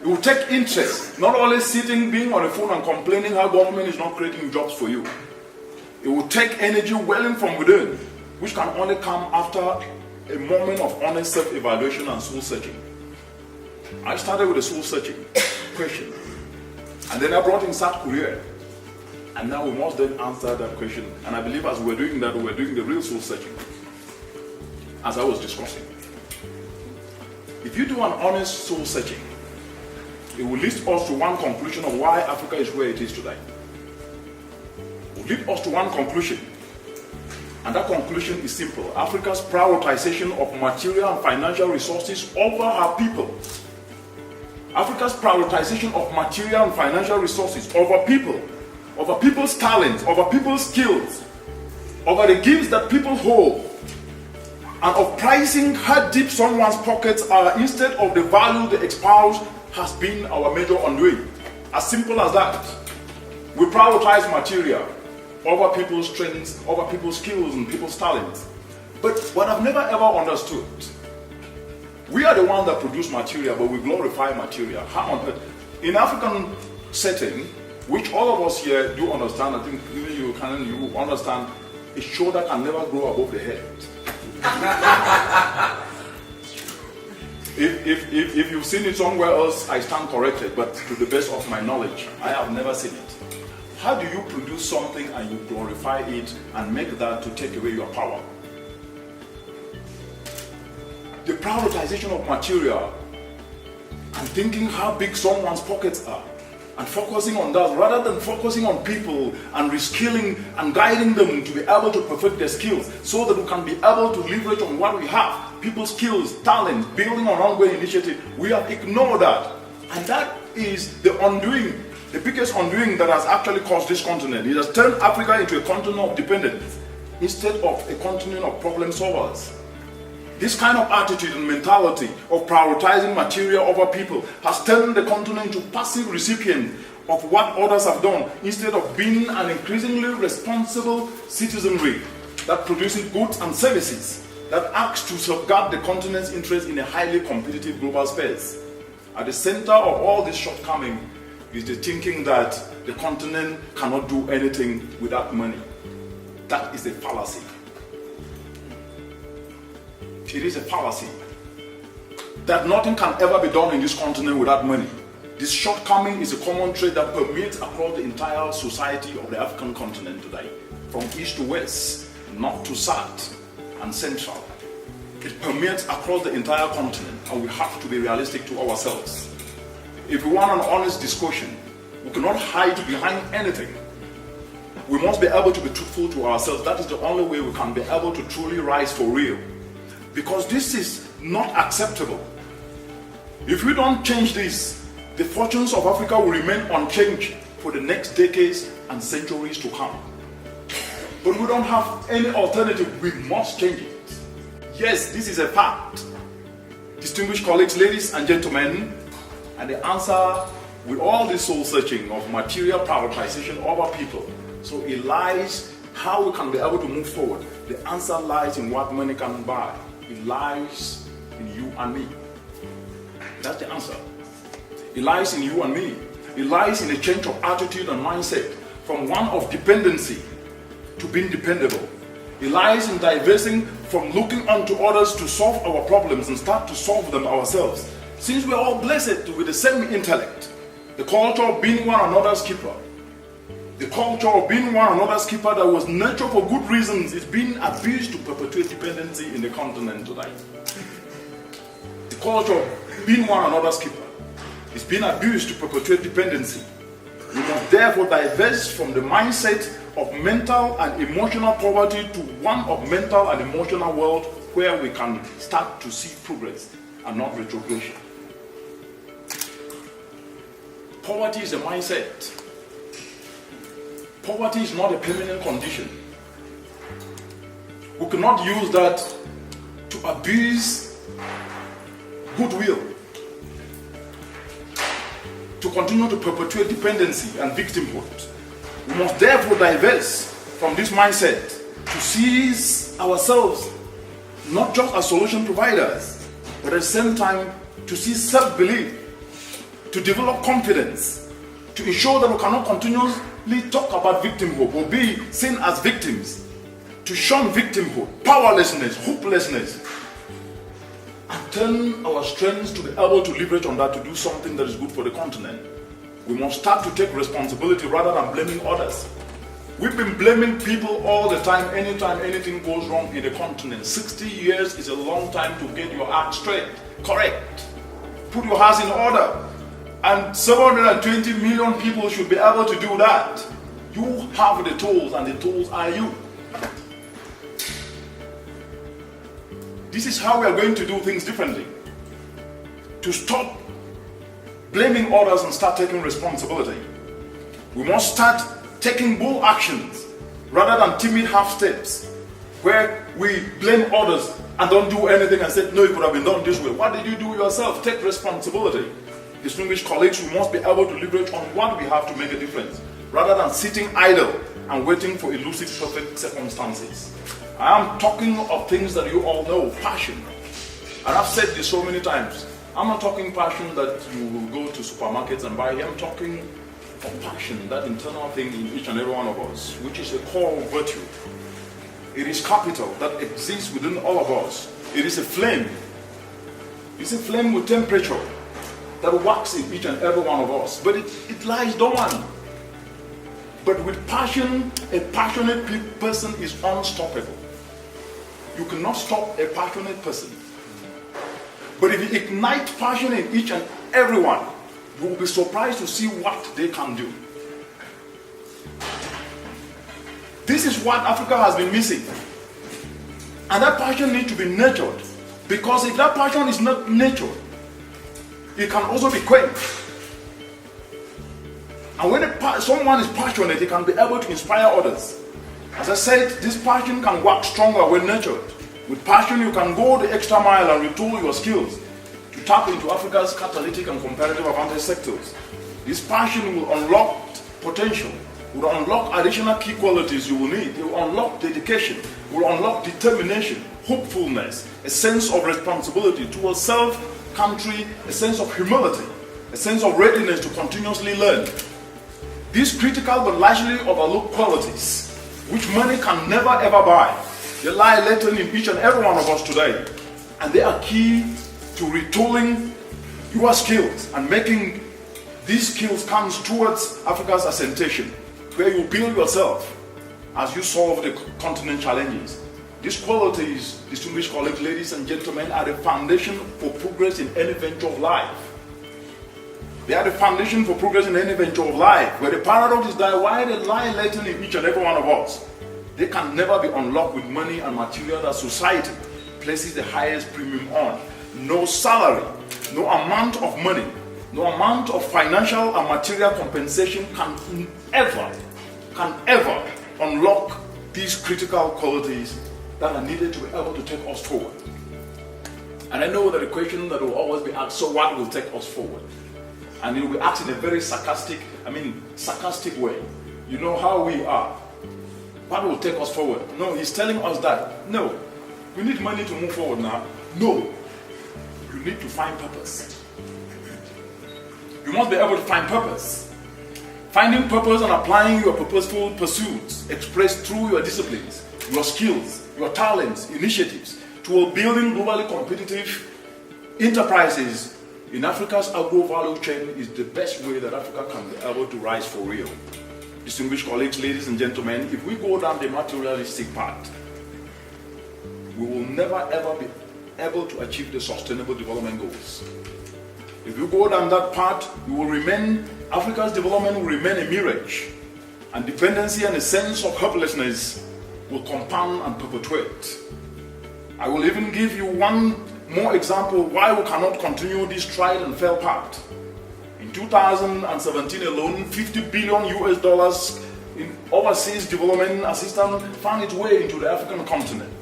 It will take interest, not only sitting, being on the phone and complaining how government is not creating jobs for you. It will take energy welling from within, which can only come after a moment of honest self-evaluation and soul-searching. I started with a soul-searching question, and then I brought in South Korea, and now we must then answer that question. And I believe as we're doing that, we're doing the real soul-searching, as I was discussing. If you do an honest soul-searching, it will lead us to one conclusion of why Africa is where it is today. It will lead us to one conclusion, and that conclusion is simple. Africa's prioritization of material and financial resources over her people. Africa's prioritization of material and financial resources over people, over people's talents, over people's skills, over the gifts that people hold, and of pricing how deep someone's pockets are instead of the value they espouse has been our major undoing. As simple as that. We prioritize material over people's strengths, over people's skills and people's talents. But what I've never ever understood, we are the ones that produce material, but we glorify material. How on earth? In African setting, which all of us here do understand, I think even you understand, a shoulder can never grow above the head. If you've seen it somewhere else, I stand corrected, but to the best of my knowledge, I have never seen it. How do you produce something and you glorify it and make that to take away your power? The prioritization of material and thinking how big someone's pockets are and focusing on that rather than focusing on people and reskilling and guiding them to be able to perfect their skills so that we can be able to leverage on what we have, people's skills, talent, building on ongoing initiative. We have ignored that, and that is the undoing, the biggest undoing that has actually caused this continent. It has turned Africa into a continent of dependence instead of a continent of problem solvers. This kind of attitude and mentality of prioritizing material over people has turned the continent into passive recipient of what others have done instead of being an increasingly responsible citizenry that produces goods and services that acts to safeguard the continent's interest in a highly competitive global space. At the center of all this shortcoming is the thinking that the continent cannot do anything without money. That is a fallacy. It is a fallacy that nothing can ever be done in this continent without money. This shortcoming is a common trait that permeates across the entire society of the African continent today, from east to west, north to south, and central. It permeates across the entire continent, and we have to be realistic to ourselves. If we want an honest discussion, we cannot hide behind anything. We must be able to be truthful to ourselves. That is the only way we can be able to truly rise for real. Because this is not acceptable. If we don't change this, the fortunes of Africa will remain unchanged for the next decades and centuries to come. But we don't have any alternative. We must change it. Yes, this is a fact. Distinguished colleagues, ladies and gentlemen, and the answer with all this soul searching of material prioritization over people, so it lies how we can be able to move forward. The answer lies in what money can buy. It lies in you and me. That's the answer. It lies in you and me. It lies in a change of attitude and mindset from one of dependency to being dependable. It lies in diversing from looking unto others to solve our problems and start to solve them ourselves. Since we're all blessed with the same intellect, the culture of being one another's keeper, the culture of being one another's keeper that was nurtured for good reasons is being abused to perpetuate dependency in the continent today. The culture of being one another's keeper is being abused to perpetuate dependency. We must therefore divest from the mindset of mental and emotional poverty to one of mental and emotional wealth where we can start to see progress and not retrogression. Poverty is a mindset. Poverty is not a permanent condition. We cannot use that to abuse goodwill, to continue to perpetuate dependency and victimhood. We must therefore divest from this mindset to seize ourselves not just as solution providers, but at the same time to see self-belief, to develop confidence, to ensure that we cannot continually talk about victimhood or be seen as victims, to shun victimhood, powerlessness, hopelessness, and turn our strengths to be able to leverage on that to do something that is good for the continent. We must start to take responsibility rather than blaming others. We've been blaming people all the time, anytime anything goes wrong in the continent. 60 years is a long time to get your act straight, correct. Put your house in order. And 720 million people should be able to do that. You have the tools, and the tools are you. This is how we are going to do things differently. To stop blaming others and start taking responsibility. We must start taking bold actions rather than timid half steps where we blame others and don't do anything and say, no, it could have been done this way. What did you do yourself? Take responsibility. Distinguished colleagues, we must be able to leverage on what we have to make a difference rather than sitting idle and waiting for elusive perfect circumstances. I am talking of things that you all know, passion. And I've said this so many times. I'm not talking passion that you will go to supermarkets and buy. I'm talking of passion, that internal thing in each and every one of us, which is a core virtue. It is capital that exists within all of us. It is a flame. It's a flame with temperature that works in each and every one of us, but it lies dormant. But with passion, a passionate person is unstoppable. You cannot stop a passionate person. But if you ignite passion in each and every one, you will be surprised to see what they can do. This is what Africa has been missing. And that passion needs to be nurtured. Because if that passion is not nurtured, it can also be quenched. And when someone is passionate, he can be able to inspire others. As I said, this passion can work stronger when nurtured. With passion, you can go the extra mile and retool your skills to tap into Africa's catalytic and comparative advantage sectors. This passion will unlock potential, will unlock additional key qualities you will need. It will unlock dedication, will unlock determination, hopefulness, a sense of responsibility towards self, country, a sense of humility, a sense of readiness to continuously learn. These critical but largely overlooked qualities, which money can never ever buy, they lie latent in each and every one of us today. And they are key to retooling your skills and making these skills count towards Africa's ascension, where you build yourself as you solve the continent challenges. These qualities, distinguished colleagues, ladies and gentlemen, are the foundation for progress in any venture of life. They are the foundation for progress in any venture of life. Where the paradox is that while they lie latent in each and every one of us, they can never be unlocked with money and material that society places the highest premium on. No salary, no amount of money, no amount of financial and material compensation can ever unlock these critical qualities that are needed to be able to take us forward. And I know that the question that will always be asked, so what will take us forward? And it will be asked in a very sarcastic way. You know how we are. What will take us forward? No, he's telling us that, no, we need money to move forward now. No, you need to find purpose. You must be able to find purpose. Finding purpose and applying your purposeful pursuits expressed through your disciplines, your skills, your talents, initiatives toward building globally competitive enterprises in Africa's agro-value chain is the best way that Africa can be able to rise for real. Distinguished colleagues, ladies and gentlemen, if we go down the materialistic path, we will never ever be able to achieve the sustainable development goals. If we go down that path, Africa's development will remain a mirage, and dependency and a sense of helplessness will compound and perpetuate. I will even give you one more example why we cannot continue this tried and failed path. In 2017 alone, $50 billion in overseas development assistance found its way into the African continent.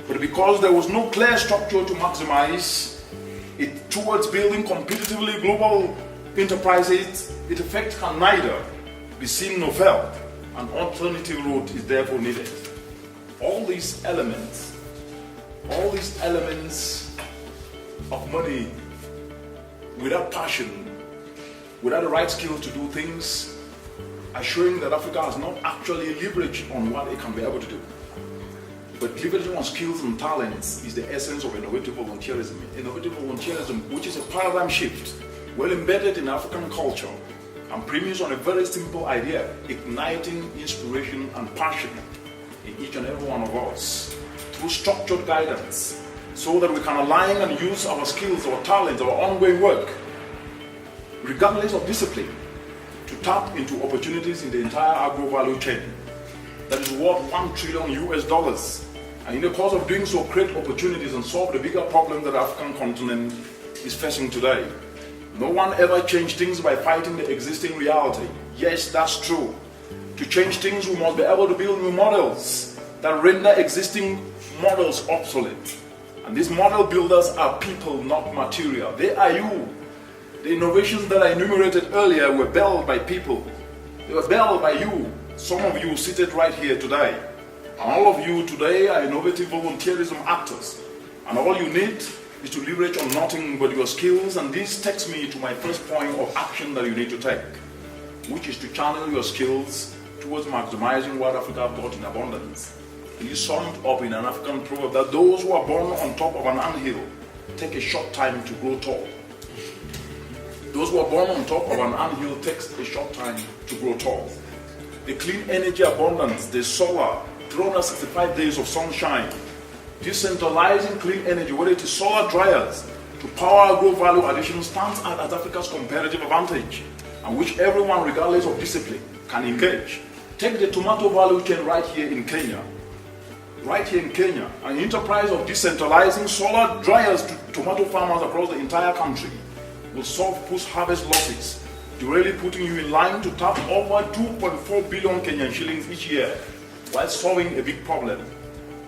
But because there was no clear structure to maximize it towards building competitively global enterprises, its effect can neither be seen nor felt. An alternative route is therefore needed. All these elements of money without passion without the right skills to do things, are showing that Africa has not actually leveraged on what it can be able to do. But leveraging on skills and talents is the essence of innovative volunteerism. Innovative volunteerism, which is a paradigm shift, well embedded in African culture, and premised on a very simple idea: igniting inspiration and passion in each and every one of us through structured guidance, so that we can align and use our skills, our talents, our ongoing work, regardless of discipline, to tap into opportunities in the entire agro-value chain that is worth $1 trillion US, and in the course of doing so, create opportunities and solve the bigger problem that the African continent is facing today. No one ever changed things by fighting the existing reality. Yes, that's true. To change things, we must be able to build new models that render existing models obsolete. And these model builders are people, not material. They are you. The innovations that I enumerated earlier were built by people. They were built by you. Some of you seated right here today. And all of you today are innovative volunteerism actors. And all you need is to leverage on nothing but your skills. And this takes me to my first point of action that you need to take, which is to channel your skills towards maximizing what Africa got in abundance. It is summed up in an African proverb that those who are born on top of an anthill take a short time to grow tall. Those who are born on top of an anthill takes a short time to grow tall. The clean energy abundance, the solar, 365 days of sunshine, decentralizing clean energy, whether it is solar dryers to power agro-value addition, stands out as Africa's competitive advantage, and which everyone, regardless of discipline, can engage. Take the tomato value chain right here in Kenya. Right here in Kenya, an enterprise of decentralizing solar dryers to tomato farmers across the entire country will solve post-harvest losses, directly putting you in line to tap over 2.4 billion Kenyan shillings each year, while solving a big problem.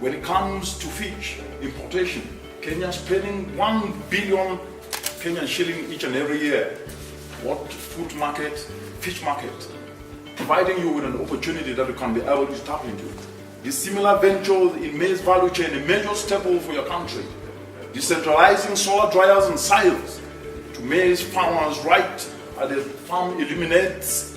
When it comes to fish importation, Kenya is spending 1 billion Kenyan shilling each and every year. What food market, fish market, providing you with an opportunity that you can be able to tap into. The similar ventures in maize value chain, a major staple for your country. Decentralizing solar dryers and silos to maize farmers right at the farm illuminates